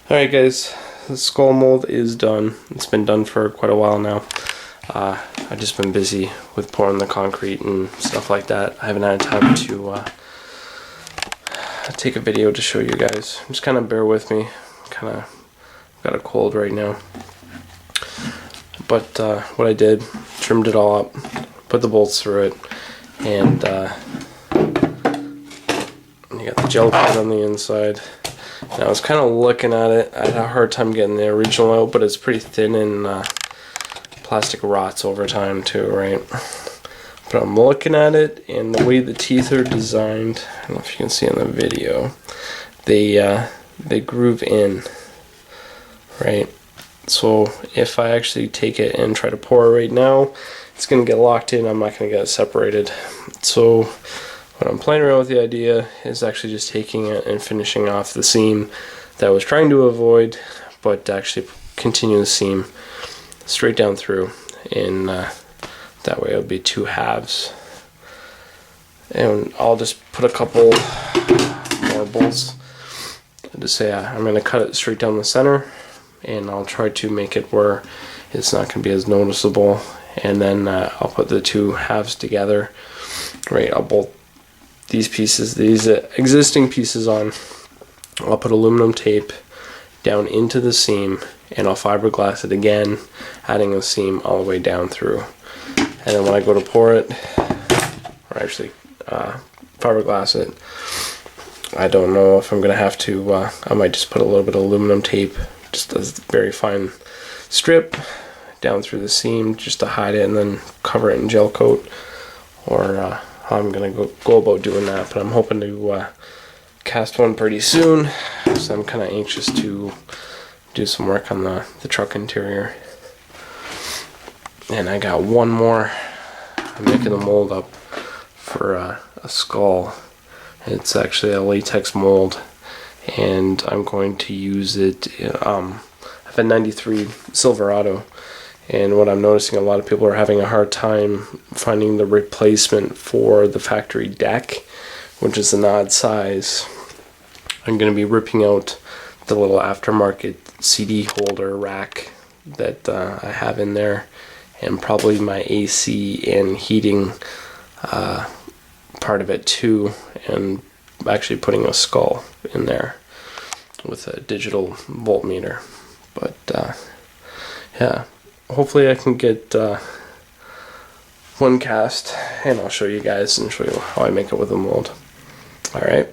Alright guys, the skull mold is done. It's been done for quite a while now. I've just been busy with pouring the concrete and stuff like that. I haven't had time to take a video to show you guys. Just kind of bear with me. Kind of got a cold right now. But what I did, trimmed it all up, put the bolts through it, and you got the gel coat on the inside. And I was kind of looking at it. I had a hard time getting the original out, but it's pretty thin and plastic rots over time too, right? But I'm looking at it, and the way the teeth are designed, I don't know if you can see in the video, they groove in, right? So if I actually take it and try to pour it right now, it's going to get locked in. I'm not going to get it separated. So what I'm playing around with the idea is actually just taking it and finishing off the seam that I was trying to avoid, but actually continue the seam straight down through, and that way it'll be two halves. And I'll just put a couple more bolts to say I'm going to cut it straight down the center, and I'll try to make it where it's not going to be as noticeable, and then I'll put the two halves together. Right, I'll bolt these pieces, these existing pieces on. I'll put aluminum tape down into the seam, and I'll fiberglass it again, adding a seam all the way down through. And then when I go to pour it, or actually fiberglass it, I don't know if I'm going to have to, I might just put a little bit of aluminum tape, just a very fine strip down through the seam just to hide it, and then cover it in gel coat, or how I'm going to go about doing that. But I'm hoping to cast one pretty soon, so I'm kind of anxious to do some work on the truck interior. And I got one more. I'm making a mold up for a skull. It's actually a latex mold, and I'm going to use it. I have a 93 Silverado, and what I'm noticing, a lot of people are having a hard time finding the replacement for the factory deck, which is an odd size. I'm going to be ripping out the little aftermarket CD holder rack that I have in there, and probably my AC and heating part of it too, and actually putting a skull in there with a digital voltmeter. But yeah, hopefully I can get one cast, and I'll show you guys and show you how I make it with a mold. Alright.